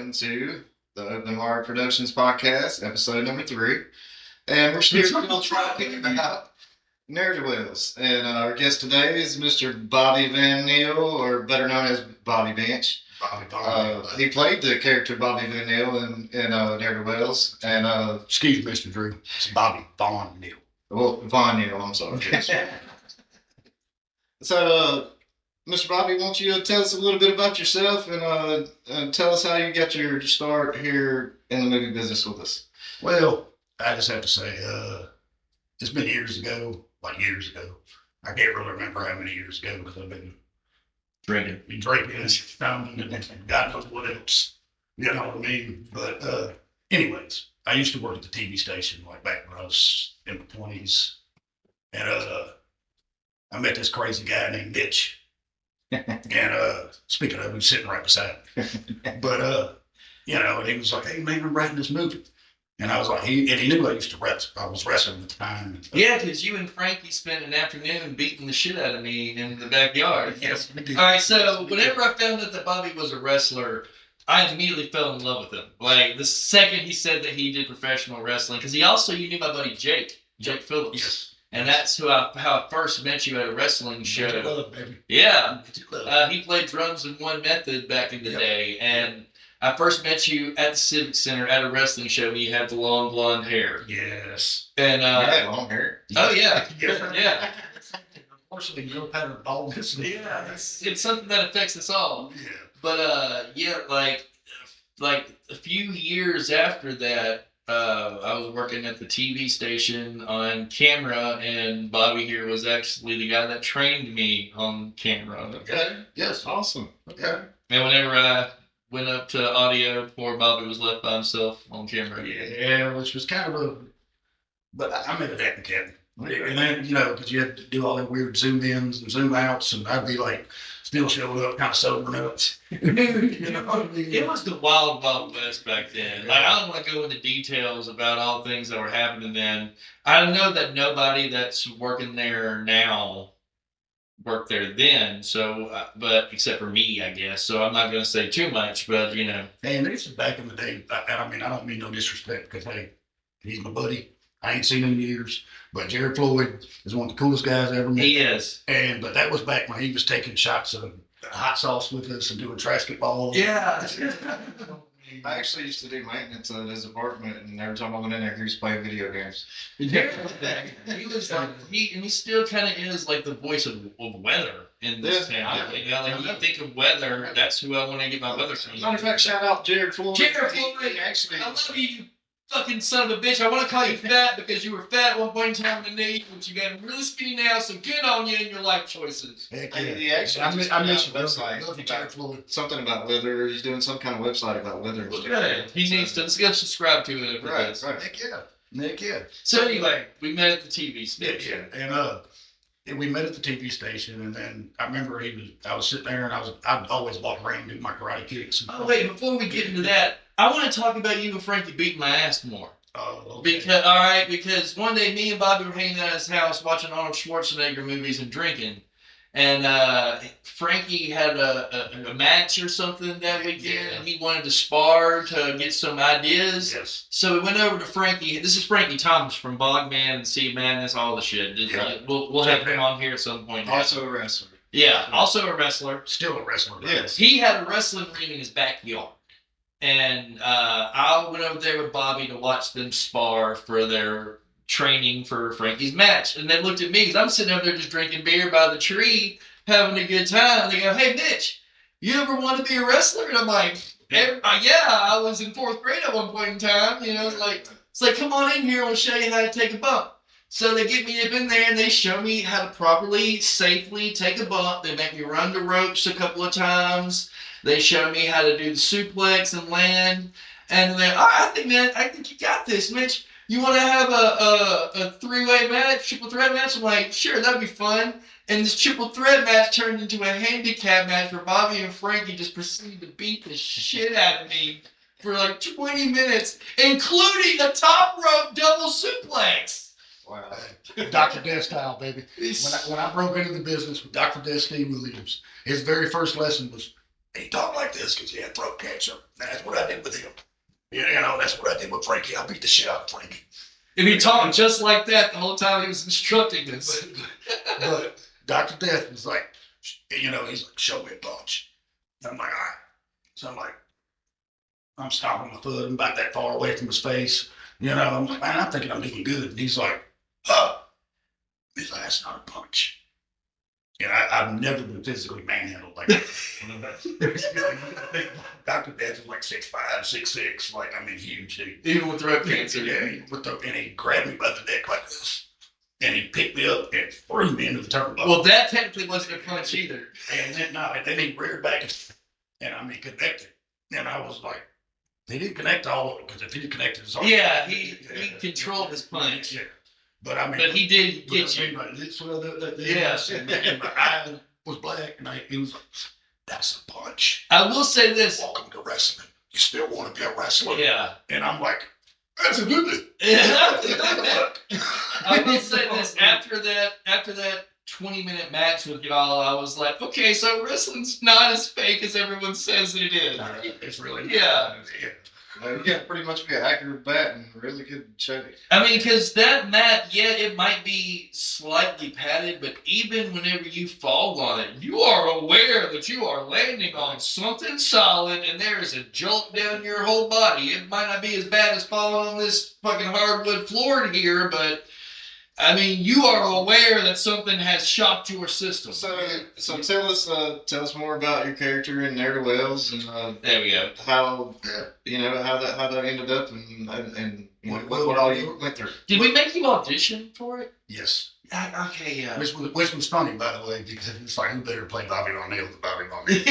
welcome to the Open Wire Productions podcast, episode number 3. And we're still talking about ne'er-do-wells. And our guest today is Mr. Bobby Van Neal, or better known as Bobby Bench. He played the character Bobby Van Neal in ne'er-do-wells. And excuse me, Mr. Drew. It's Bobby Von Neal. Well, Von Neal, I'm sorry. So, Mr. Bobby, why don't you tell us a little bit about yourself and tell us how you got your start here in the movie business with us? Well, I just have to say, it's been years ago, years ago. I can't really remember how many years ago because I've been drinking and God knows what else. You know what I mean? But anyways, I used to work at the TV station back when I was in my 20s. And I met this crazy guy named Mitch. And speaking of, he was sitting right beside me. But he was like, "Hey man, I'm writing this movie." And I was like, he knew I used to wrestle. I was wrestling at the time. Yeah, because you and Frankie spent an afternoon beating the shit out of me in the backyard. Yes, we did. All right, so whenever I found out that Bobby was a wrestler, I immediately fell in love with him. The second he said that he did professional wrestling, because you knew my buddy Jake Phillips. Yes. And that's how I first met you at a wrestling show. Love, baby. Yeah. He played drums in One Method back in the day. And I first met you at the Civic Center at a wrestling show when you had the long blonde hair. Yes. And you had long hair? Oh, yeah. Yeah. Unfortunately, no pattern of baldness. Yeah. It's something that affects us all. Yeah. But, like a few years after that, I was working at the TV station on camera, and Bobby here was actually the guy that trained me on camera. Okay. Yes. Awesome. Okay. And whenever I went up to audio, poor Bobby was left by himself on camera. Yeah, which was kind of but I made it happen, Kevin. And then, because you had to do all that weird zoom ins and zoom outs, and I'd be still showing up kind of sober nuts. It was the wild, wild west back then. I don't want to go into details about all the things that were happening then. I know that nobody that's working there now worked there then, but except for me, I guess. So I'm not going to say too much, but And this is back in the day. I don't mean no disrespect because, hey, he's my buddy. I ain't seen him in years, but Jared Floyd is one of the coolest guys I ever met. He is. But that was back when he was taking shots of hot sauce with us and doing trash balls. Yeah. I actually used to do maintenance at his apartment, and every time I went in there, he was playing video games. Yeah. He was he still kind of is the voice of weather in this town. Yeah. You think of weather, that's who I want to get my weather from. Matter of fact, shout out Jared Floyd. Jared Floyd, actually, I love you. Fucking son of a bitch. I want to call you fat because you were fat at one point in time in the knee, but you got really skinny now, so good on you and your life choices. Heck yeah. He actually I mentioned website. Something about weather. He's doing some kind of website about weather. Good. He needs to subscribe to it. Right. Heck yeah. So anyway, we met at the TV station. Yeah. And we met at the TV station, and then I remember I was sitting there, and I'd always walk around and do my karate kicks. Oh wait, before we get into that, I want to talk about you and Frankie beating my ass more. Oh, okay. Because one day me and Bobby were hanging out at his house watching Arnold Schwarzenegger movies and drinking, and Frankie had a match or something that weekend, and he wanted to spar to get some ideas. Yes. So we went over to Frankie. This is Frankie Thomas from Bogman and Sea Madness, all the shit. Yeah. We'll have him on here at some point. Also a wrestler. Yeah, also a wrestler. Still a wrestler. Right? Yes. He had a wrestling ring in his backyard. And I went over there with Bobby to watch them spar for their training for Frankie's match. And they looked at me because I'm sitting over there just drinking beer by the tree, having a good time. They go, "Hey, Mitch, you ever want to be a wrestler?" And I'm like, yeah, I was in 4th grade at one point in time. It's like, come on in here, I'll show you how to take a bump. So they get me up in there and they show me how to properly, safely take a bump. They make me run the ropes a couple of times. They show me how to do the suplex and land. And they're, I think you got this, Mitch. You want to have a 3-way match, triple threat match? I'm like, sure, that'd be fun. And this triple threat match turned into a handicap match where Bobby and Frankie just proceeded to beat the shit out of me for 20 minutes, including a top rope double suplex. Wow. Dr. Death style, baby. When I broke into the business with Dr. Death Steve Williams, his very first lesson was He talked like this because he had throat cancer. And that's what I did with him. You know, that's what I did with Frankie. I beat the shit out of Frankie. And he talked just like that the whole time he was instructing us. But Dr. Death was like, you know, he's like, show me a punch. And I'm like, all right. So I'm like, I'm stomping my foot. I'm about that far away from his face. You know, I'm like, man, I'm thinking I'm doing good. And he's like, he's like, that's not a punch. And I've never been physically manhandled like that. Dr. Death was like 6'5", 6'6", like, I mean, huge dude. Even with throat cancer. Yeah, and he grabbed me by the neck like this. And he picked me up and threw me into the turnbuckle. Well, that technically wasn't a punch either. And then he reared back and I mean, connected. And I was like, he didn't connect all of it because if he connected his arm. Yeah, he controlled his punch. Yeah. But I mean, but he did get you. Yes, and my eye was black, and he was like, "That's a punch." I will say this: welcome to wrestling. You still want to be a wrestler? Yeah. And I'm like, "That's a good thing." I will say this: after that 20-minute match with y'all, I was like, okay, so wrestling's not as fake as everyone says it is. No, it's really yeah. You got pretty much be an accurate bat and really good shape. I mean, because that mat, yeah, it might be slightly padded, but even whenever you fall on it, you are aware that you are landing on something solid, and there is a jolt down your whole body. It might not be as bad as falling on this fucking hardwood floor here, but I mean, you are aware that something has shocked your system. So tell us more about your character in Ne'er Wells and there we go. How that ended up and what all you went through. Did we make you audition for it? Yes. Okay, yeah. Which was funny, by the way, because it's like, who better play Bobby O'Neill than Bobby O'Neill?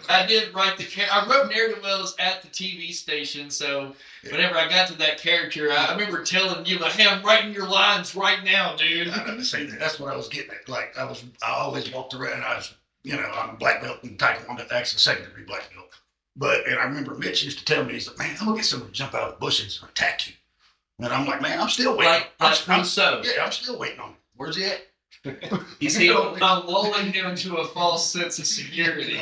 I did write I wrote Ne'er Wells at the TV station, so whenever I got to that character, I remember telling you, like, hey, I'm writing your lines right now, dude. I didn't say that. That's what I was getting at. Like, I always walked around, I'm black belt in Taekwondo, actually second-degree black belt. And I remember Mitch used to tell me, he's like, man, I'm going to get somebody to jump out of the bushes and attack you. And I'm like, man, I'm still waiting. I'm still waiting on it. Where's he at? You see, I'm lulling him to a false sense of security.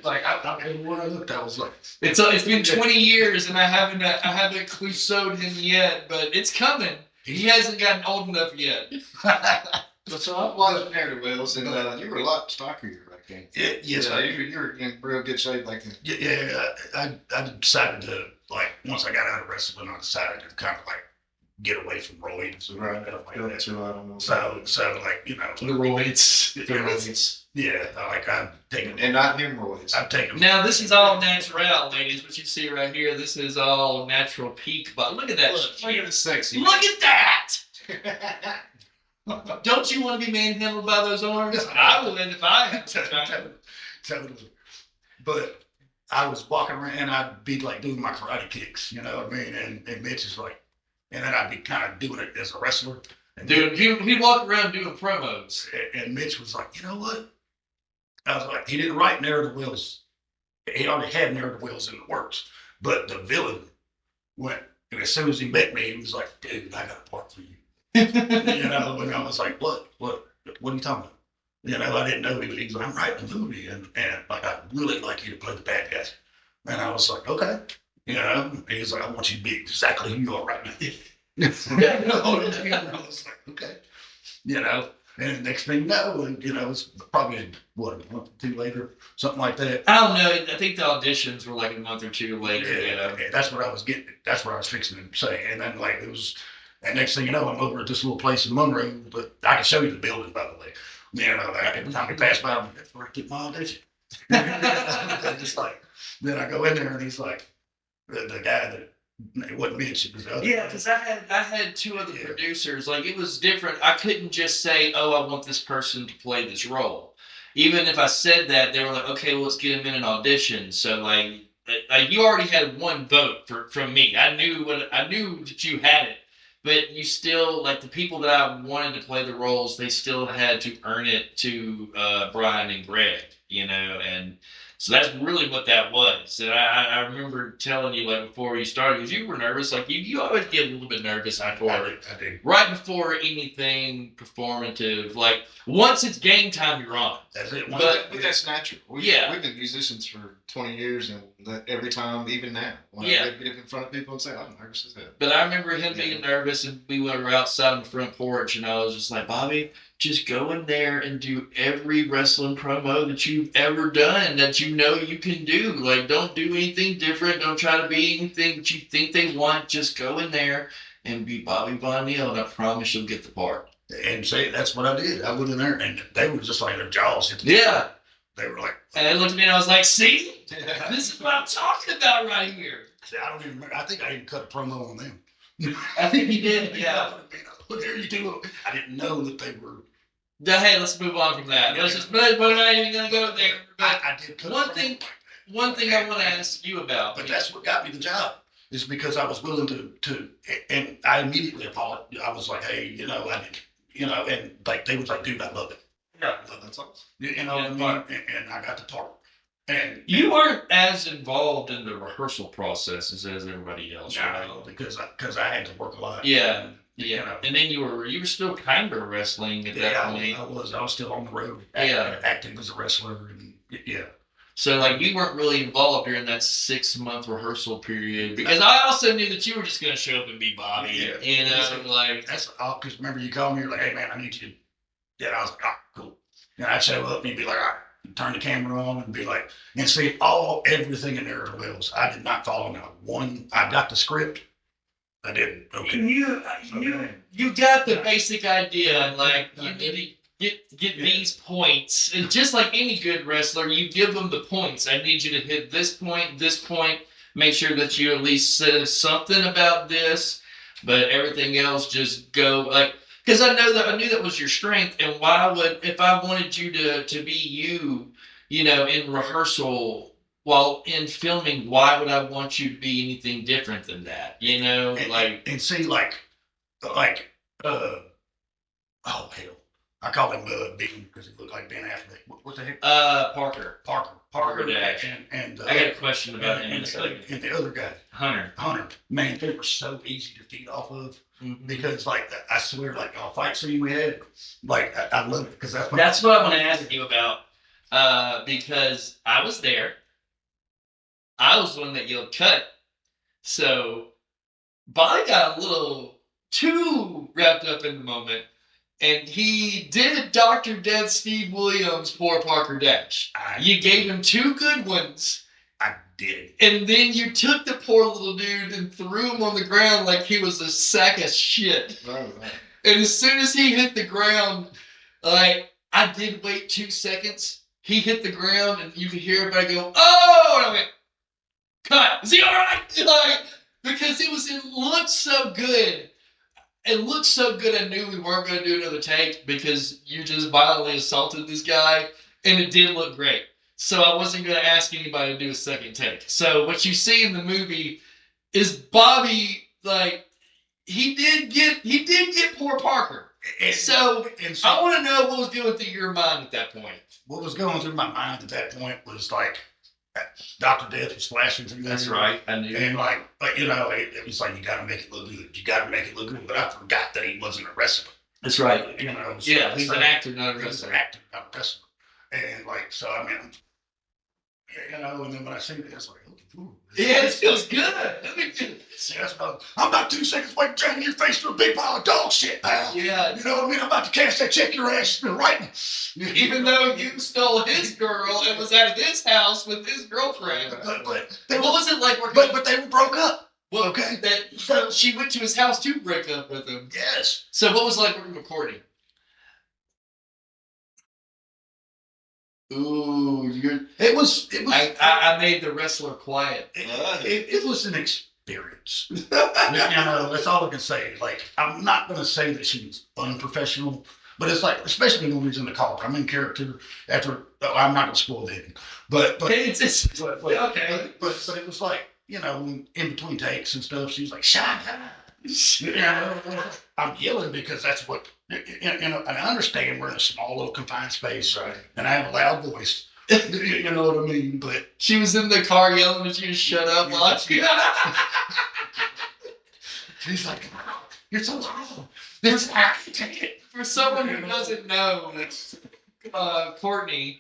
Like, when I looked, I was like, it's been 20 years and I haven't Clouseau'd him yet, but it's coming. He hasn't gotten old enough yet. So I watched Ne'er Wells, and you were a lot stockier back then. Yes, you were in real good shape back then. Yeah, I decided to, like, once I got out of wrestling, I decided to kind of like get away from roids and stuff like that. So like, you know, the roids. Yeah, like I've taken, and not hemorrhoids. I've taken. Now this is all natural, ladies. What you see right here, this is all natural peak. But look at that. Look at the sexy. Look at that. Don't you want to be manhandled by those arms? I would if I had to. Totally. But I was walking around and I'd be like doing my karate kicks, you know what I mean? And Mitch is like, and then I'd be kind of doing it as a wrestler. And dude, he walked around doing promos. And Mitch was like, you know what? I was like, he didn't write Narrative Wills. He already had Narrative Wills in the works. But the villain went, and as soon as he met me, he was like, dude, I got a part for you. You know, and I was like, what are you talking about? You know, I didn't know he was like, I'm writing a movie, and like, I'd really like you to play the bad guy. And I was like, okay. You know, and he's like, I want you to be exactly who you are right now. I was like, okay. You know, and the next thing you know, you know, it's probably, what, a month or two later, something like that. I don't know. I think the auditions were like a month or two later. Yeah, that's what I was getting. That's what I was fixing to say. And then, like, it was, and next thing you know, I'm over at this little place in Monroe, but I can show you the building, by the way. You know, every time we pass by, I'm like, that's where I get my audition. Just like, then I go in there and he's like, the guy that, it wasn't Mitch, it was the other. Yeah, because I had two other producers. Like, it was different. I couldn't just say, oh, I want this person to play this role. Even if I said that, they were like, okay, well, let's get him in an audition. So, like you already had one vote from me. I knew that you had it. But you still, like, the people that I wanted to play the roles, they still had to earn it to Brian and Greg, you know, and So that's really what that was. And I remember telling you like before you started, because you were nervous. Like you always get a little bit nervous before, I did. right before anything performative. Like once it's game time, you're on. That's it. But that's natural. We've been musicians for 20 years, and every time, even now, when I get in front of people and say, I'm nervous as hell. But I remember him being nervous, and we were outside on the front porch, and I was just like, Bobby, just go in there and do every wrestling promo that you've ever done that you know you can do. Like, don't do anything different. Don't try to be anything that you think they want. Just go in there and be Bobby Von Neal, and I promise you'll get the part. And say that's what I did. I went in there, and they were just like their jaws hit the floor. They were like, and they looked at me, and I was like, "See, this is what I'm talking about right here." See, I don't even remember. I think I even cut a promo on them. I think you did. Yeah. There you do. I didn't know that they were. Hey, let's move on from that. Let's just. We're not even gonna go there. But I did cut one thing I want to ask you about. But that's what got me the job. Is because I was willing to, and I immediately apologized. I was like, hey, I didn't, and like they was like, dude, I love it. Yeah, that's awesome. What I mean? And I got to talk. And you weren't as involved in the rehearsal processes as everybody else, right? Because I had to work a lot. Yeah. Yeah, and then you were still kind of wrestling at that point. I was still on the road. Acting as a wrestler, and So like you weren't really involved during that 6-month rehearsal period because I also knew that you were just gonna show up and be Bobby. Like that's because remember you called me, you're like, hey man, I need you. Yeah, I was like, cool. And I'd show up and you'd be like, all right, turn the camera on and be like, and see everything in there Wells. I did not follow not one. I got the script. I didn't. Okay. You got the basic idea, like you need to get these points, and just like any good wrestler, you give them the points. I need you to hit this point, make sure that you at least said something about this, but everything else just go like. Because I knew that was your strength, and if I wanted you to be you, in rehearsal. While in filming, why would I want you to be anything different than that? And see, oh hell, I call him Bean because he looked like Ben Affleck. What the heck? Parker Dash. And I got a question about him. And the other guy, Hunter. Man, they were so easy to feed off of because, I swear, our fight scene we had, I love it because that's what I want to ask you about because I was there. I was the one that yelled cut. So Bobby got a little too wrapped up in the moment. And he did Dr. Death Steve Williams for Parker Dash. You gave him 2 good ones. I did. And then you took the poor little dude and threw him on the ground like he was a sack of shit. Right. And as soon as he hit the ground, I did wait 2 seconds. He hit the ground and you could hear everybody go, oh! And I went, cut. Is he all right? Because it looked so good. It looked so good. I knew we weren't going to do another take because you just violently assaulted this guy, and it did look great. So I wasn't going to ask anybody to do a second take. So what you see in the movie is Bobby he did get poor Parker. So I want to know what was going through your mind at that point. What was going through my mind at that point was Dr. Death was flashing through there. That's right. I knew. And it was like, you got to make it look good. You got to make it look good. But I forgot that he wasn't a wrestler. That's right. So he's an actor, not a wrestler. He's an actor, not a wrestler. And so I mean, and then when I seen it, I was like, ooh, it feels good. I'm about 2 seconds away from turning your face to a big pile of dog shit, pal. Yeah. You know what I mean? I'm about to cash that check your ass right. Even though you stole his girl and was at his house with his girlfriend. But what was it like? But they were broke up. Well, okay. So she went to his house to break up with him. Yes. So what was it like recording? Ooh, it was. I made the wrestler quiet. It was an experience. That's all I can say. I'm not going to say that she was unprofessional, but it's especially when we was in the car. I'm in character after. I'm not going to spoil the ending, but it's okay. But it was in between takes and stuff. She was like, "Shut up." I'm yelling because that's what, and I understand we're in a small little confined space, right? And I have a loud voice, You know what I mean? But She was in the car yelling at you to shut up. she's like, "You're so loud. This I can't take it." For someone who doesn't know, Courtney,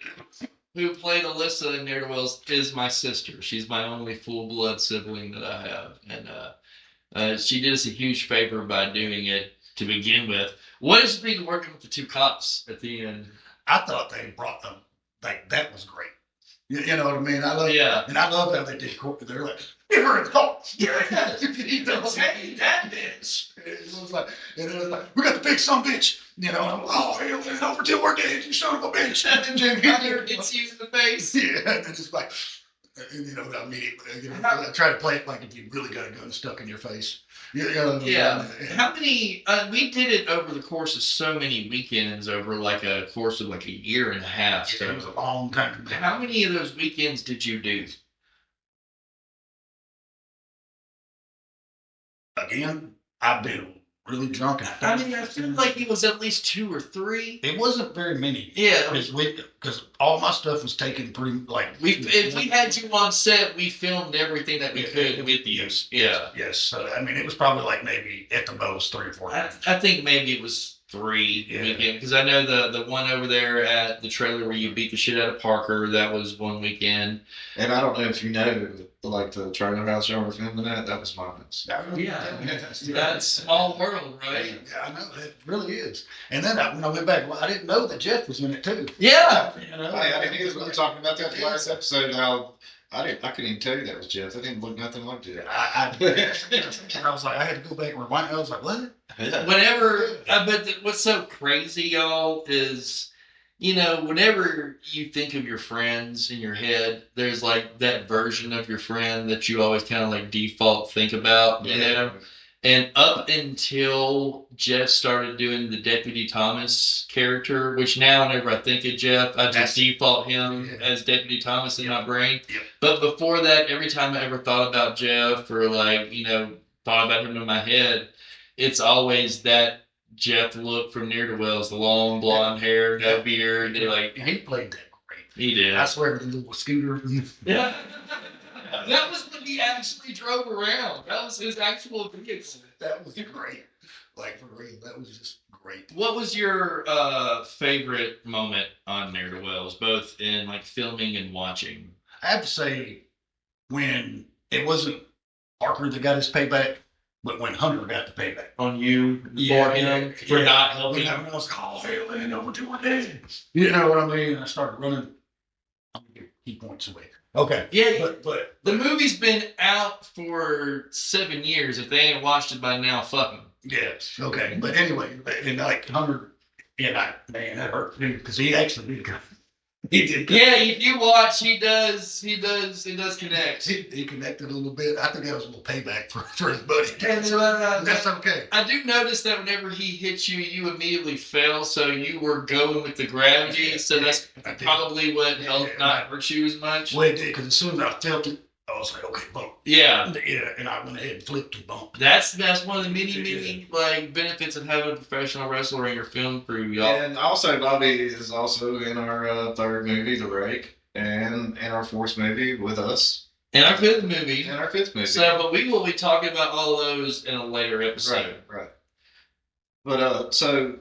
who played Alyssa in Ne'er Wells, is my sister. She's my only full blood sibling that I have, and she did us a huge favor by doing it to begin with. What did you think of working with the two cops at the end? I thought they brought them. Like that was great. You know what I mean? I love and I love how they did court. They're like, "Give her a call." Yeah, he does. Hey, that bitch. It was like, and it was like, "We got the big son bitch." You know, I'm like, "Oh hell, it's over till we're dead, you son of a bitch." And then Jim Hits you in the face. Yeah, and it's like, and, you know, I mean, I try to play it like if you really got a gun stuck in your face. Yeah. How many? We did it over the course of so many weekends, over like a course of like a year and a half. So it was a long time. How many of those weekends did you do? Again, I've been really drunk. I mean, I feel like it was at least 2 or 3. It wasn't very many. Yeah, because all my stuff was taken pretty like. If we had you on set, we filmed everything that we could with you. Yeah. Yes. So I mean, it was probably like maybe at the most 3 or 4 times. I think maybe it was 3 weekend, because I know the one over there at the trailer where you beat the shit out of Parker, that was one weekend. And I don't know if you know, like the trailer house y'all were filming at, that was mine. Yeah, that's small world, right? Yeah, I know it really is. And then when I went back, I didn't know that Jeff was in it too. Yeah, You know, I didn't because we were talking about that last episode. How I couldn't even tell you that was Jeff. I didn't look nothing like Jeff. I was like, I had to go back and rewind. I was like, what? Yeah. But what's so crazy, y'all, is, you know, whenever you think of your friends in your head, there's like that version of your friend that you always kind of like default think about, you know? And up until Jeff started doing the Deputy Thomas character, which now whenever I think of Jeff, I just default him as Deputy Thomas in my brain. Yeah. But before that, every time I ever thought about Jeff or like, you know, thought about him in my head, it's always that Jeff look from Near to Wells, the long blonde hair, no beard. Like, he played that great. He did. I swear, the little scooter. Yeah. That was when he actually drove around. That was his actual vehicle. That was great. Like, for real, that was just great. What was your favorite moment on Near to Wells, both in like filming and watching? I have to say, when it wasn't Parker that got his payback, but when Hunter got the payback. On you for him for not helping him? I was like, oh, hell, I know what we're doing. You know what I mean? I started running. I'm going to get key points away. Okay. Yeah, but the movie's been out for 7 years. If they ain't watched it by now, fuck them. Yes. Okay. But anyway, and like Hunter, man, that hurt me because he actually did. He did. Yeah, if you watch, it does connect. He connected a little bit. I think that was a little payback for his buddy. And, that's okay. I do notice that whenever he hits you, you immediately fell, so you were going with the gravity, so that's probably what helped not hurt you as much. Well, it did, because as soon as I felt it, I was like, okay, bump. Yeah. Yeah, and I went ahead and flipped the bump. That's one of the many like benefits of having a professional wrestler in your film crew, y'all. And also, Bobby is also in our third movie, The Rake, and in our fourth movie with us. And our fifth movie. And our fifth movie. So, but we will be talking about all of those in a later episode. Right. But so,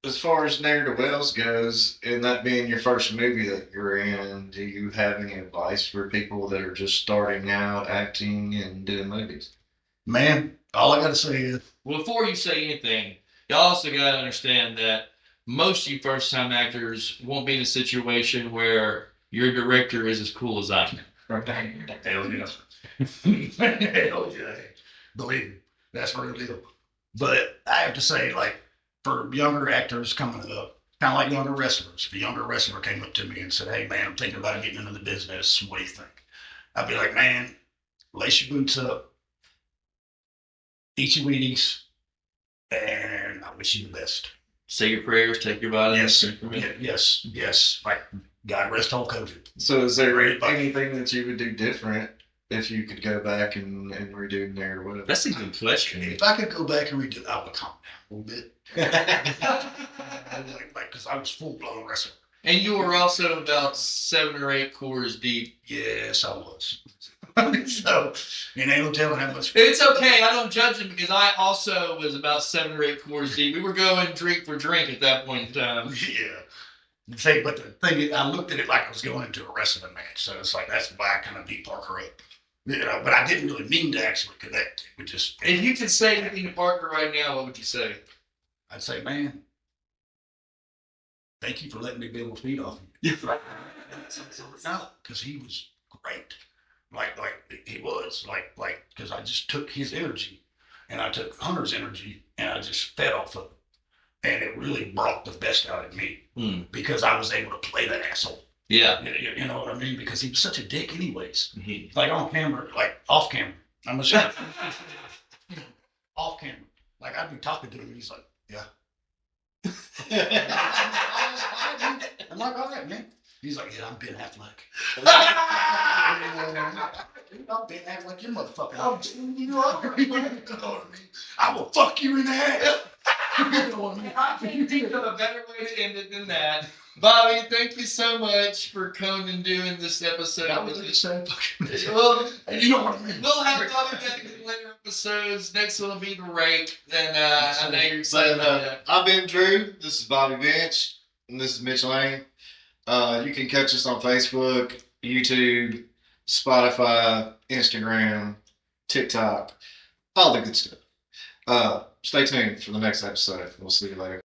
as far as Ne'er to Wells goes, and that being your first movie that you're in, do you have any advice for people that are just starting out acting and doing movies? Man, all I got to say is... Well, before you say anything, you also got to understand that most of you first-time actors won't be in a situation where your director is as cool as I am. Right. Hell yeah. Hell yeah. Believe me, that's real deal. But I have to say, like, for younger actors coming up, kind of like younger wrestlers, if a younger wrestler came up to me and said, hey, man, I'm thinking about getting into the business. What do you think? I'd be like, man, lace your boots up, eat your Wheaties, and I wish you the best. Say your prayers, take your body. Yes. Like, God rest Hulk Hogan. So is there anything that you would do different if you could go back and redo Ne'er to Wells? That's a good question. If I could go back and I would calm down a little bit. Because I was full-blown wrestler. And you were also about 7 or 8 quarters deep. Yes, I was. So, and ain't no telling how much. It's okay. I don't judge him because I also was about 7 or 8 quarters deep. We were going drink for drink at that point in time. Yeah. Say, but the thing is, I looked at it like I was going into a wrestling match. So it's like, that's why I kind of beat Parker up. You know, but I didn't really mean to actually connect. It just. If you could say anything to Parker right now, what would you say? I'd say, man, thank you for letting me be able to feed off you. No, because he was great. Like he was because I just took his energy and I took Hunter's energy and I just fed off of it. And it really brought the best out of me because I was able to play that asshole. Yeah. You know what I mean? Because he was such a dick anyways. Like on camera, like off camera. I'm just saying. Off camera. Like I'd be talking to him and he's like, yeah. I'm like, all right, man. He's like, yeah, I'm Ben Affleck. I'm Ben Affleck, you motherfucker. I will fuck you in the ass. I can't think of a better way to end it than that. Bobby, thank you so much for coming and doing this episode. That was the same fucking. Well, you know what I mean. we'll have Bobby back in later episodes. Next one will be the rake. And I know you're excited about that. I've been Drew. This is Bobby Mitch. And this is Mitch Lane. You can catch us on Facebook, YouTube, Spotify, Instagram, TikTok, all the good stuff. Stay tuned for the next episode. We'll see you later.